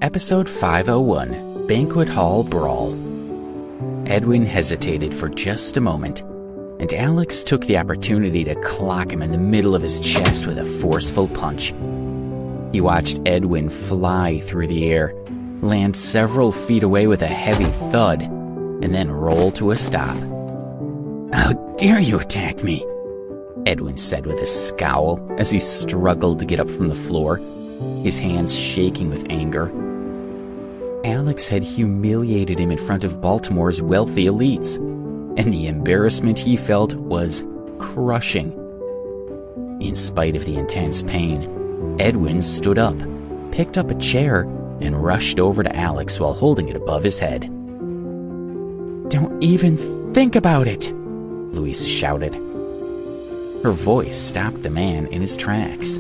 Episode 501, Banquet Hall Brawl. Edwin hesitated for just a moment, and Alex took the opportunity to clock him in the middle of his chest with a forceful punch. He watched Edwin fly through the air, land several feet away with a heavy thud, and then roll to a stop. "How dare you attack me?" Edwin said with a scowl as he struggled to get up from the floor, his hands shaking with anger. Alex had humiliated him in front of Baltimore's wealthy elites, and the embarrassment he felt was crushing. In spite of the intense pain, Edwin stood up, picked up a chair, and rushed over to Alex while holding it above his head. "Don't even think about it," Louisa shouted. Her voice stopped the man in his tracks.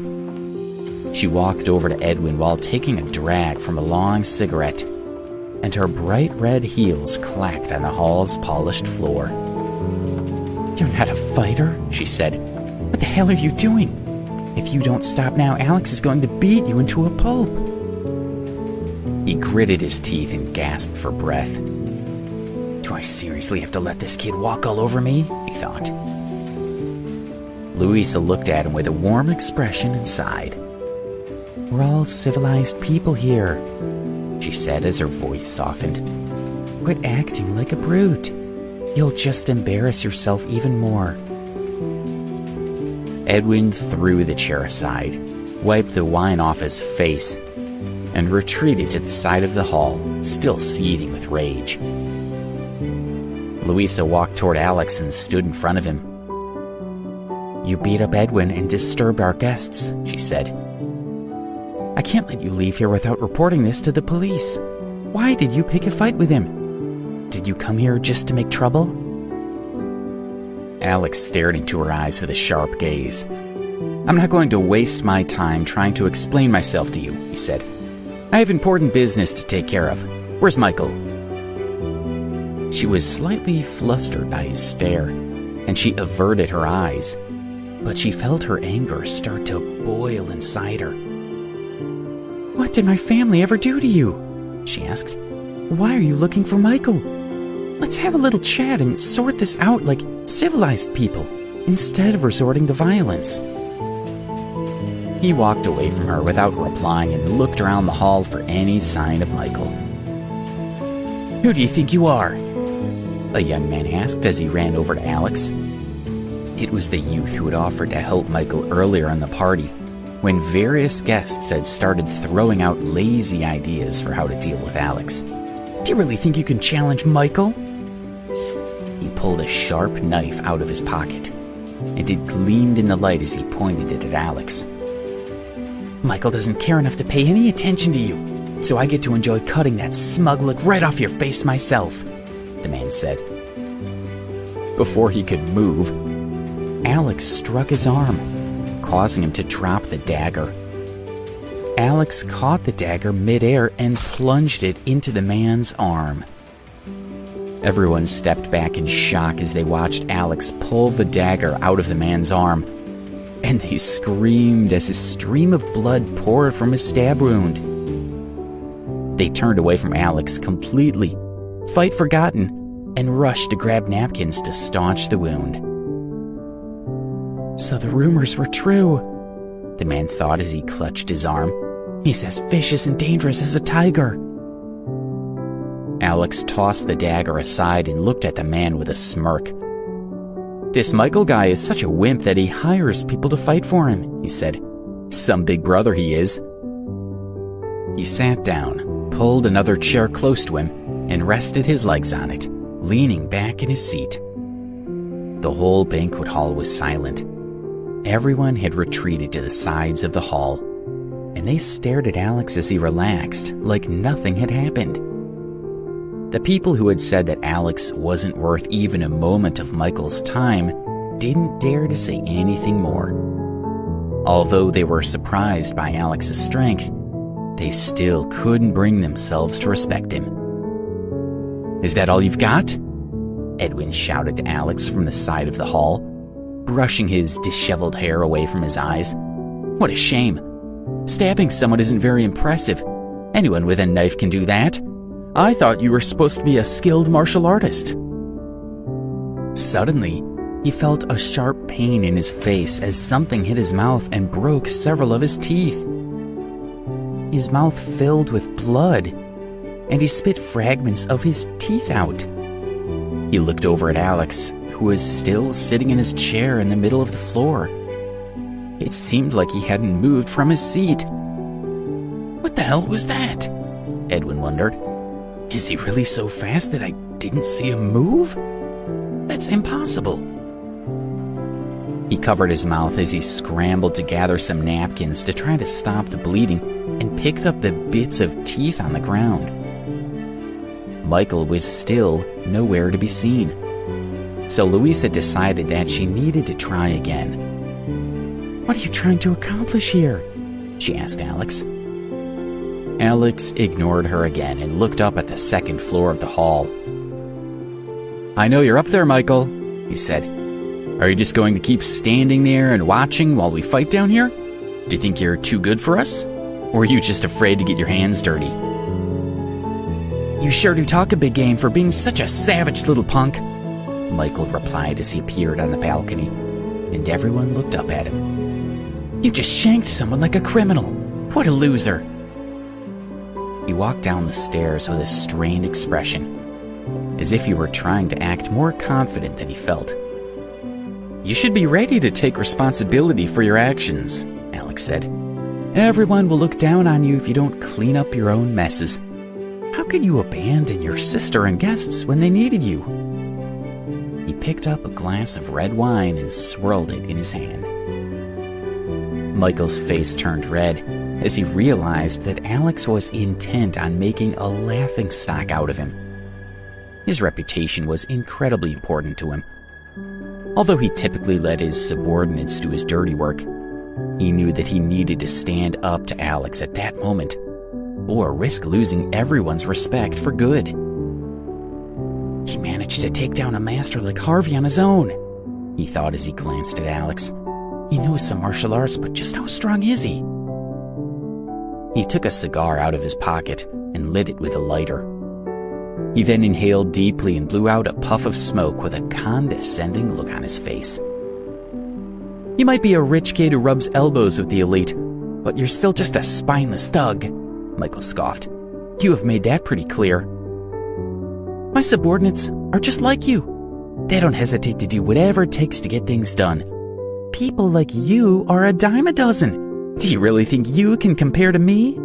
She walked over to Edwin while taking a drag from a long cigarette, and her bright red heels clacked on the hall's polished floor. "You're not a fighter," she said. "What the hell are you doing? If you don't stop now, Alex is going to beat you into a pulp." He gritted his teeth and gasped for breath. "Do I seriously have to let this kid walk all over me?" he thought. Louisa looked at him with a warm expression and sighed. "We're all civilized people here," she said as her voice softened. "Quit acting like a brute. You'll just embarrass yourself even more." Edwin threw the chair aside, wiped the wine off his face, and retreated to the side of the hall, still seething with rage. Louisa walked toward Alex and stood in front of him. "You beat up Edwin and disturbed our guests," she said. "I can't let you leave here without reporting this to the police. Why did you pick a fight with him? Did you come here just to make trouble?" Alex stared into her eyes with a sharp gaze. "I'm not going to waste my time trying to explain myself to you," he said. "I have important business to take care of. Where's Michael?" She was slightly flustered by his stare, and she averted her eyes, but she felt her anger start to boil inside her. "What did my family ever do to you?" she asked. "Why are you looking for Michael? Let's have a little chat and sort this out like civilized people, instead of resorting to violence." He walked away from her without replying and looked around the hall for any sign of Michael. "Who do you think you are?" a young man asked as he ran over to Alex. It was the youth who had offered to help Michael earlier in the party, when various guests had started throwing out lazy ideas for how to deal with Alex. "Do you really think you can challenge Michael?" He pulled a sharp knife out of his pocket, and it gleamed in the light as he pointed it at Alex. "Michael doesn't care enough to pay any attention to you, so I get to enjoy cutting that smug look right off your face myself," the man said. Before he could move, Alex struck his arm, causing him to drop the dagger. Alex caught the dagger midair and plunged it into the man's arm. Everyone stepped back in shock as they watched Alex pull the dagger out of the man's arm, and they screamed as a stream of blood poured from his stab wound. They turned away from Alex completely, fight forgotten, and rushed to grab napkins to staunch the wound. "So the rumors were true," the man thought as he clutched his arm. "He's as vicious and dangerous as a tiger." Alex tossed the dagger aside and looked at the man with a smirk. "This Michael guy is such a wimp that he hires people to fight for him," he said. "Some big brother he is." He sat down, pulled another chair close to him, and rested his legs on it, leaning back in his seat. The whole banquet hall was silent. Everyone had retreated to the sides of the hall, and they stared at Alex as he relaxed, like nothing had happened. The people who had said that Alex wasn't worth even a moment of Michael's time didn't dare to say anything more. Although they were surprised by Alex's strength, they still couldn't bring themselves to respect him. "Is that all you've got?" Edwin shouted to Alex from the side of the hall, brushing his disheveled hair away from his eyes. "What a shame. Stabbing someone isn't very impressive, Anyone with a knife can do that. I thought you were supposed to be a skilled martial artist." Suddenly, he felt a sharp pain in his face as something hit his mouth and broke several of his teeth. His mouth filled with blood, and he spit fragments of his teeth out. He looked over at Alex, who was still sitting in his chair in the middle of the floor. It seemed like he hadn't moved from his seat. "What the hell was that?" Edwin wondered. "Is he really so fast that I didn't see him move? That's impossible." He covered his mouth as he scrambled to gather some napkins to try to stop the bleeding and picked up the bits of teeth on the ground. Michael was still nowhere to be seen, so Louisa decided that she needed to try again. "What are you trying to accomplish here?" she asked Alex. Alex ignored her again and looked up at the second floor of the hall. "I know you're up there, Michael," he said. "Are you just going to keep standing there and watching while we fight down here? Do you think you're too good for us? Or are you just afraid to get your hands dirty?" "You sure do talk a big game for being such a savage little punk," Michael replied as he appeared on the balcony, and everyone looked up at him. "You just shanked someone like a criminal. What a loser." He walked down the stairs with a strained expression, as if he were trying to act more confident than he felt. "You should be ready to take responsibility for your actions," Alex said. "Everyone will look down on you if you don't clean up your own messes. How could you abandon your sister and guests when they needed you?" He picked up a glass of red wine and swirled it in his hand. Michael's face turned red as he realized that Alex was intent on making a laughingstock out of him. His reputation was incredibly important to him. Although he typically let his subordinates do his dirty work, he knew that he needed to stand up to Alex at that moment, or risk losing everyone's respect for good. He managed to take down a master like Harvey on his own, he thought as he glanced at Alex. He knows some martial arts, but just how strong is he? He took a cigar out of his pocket and lit it with a lighter. He then inhaled deeply and blew out a puff of smoke with a condescending look on his face. "You might be a rich kid who rubs elbows with the elite, but you're still just a spineless thug," Michael scoffed. "You have made that pretty clear. My subordinates are just like you. They don't hesitate to do whatever it takes to get things done. People like you are a dime a dozen. Do you really think you can compare to me?"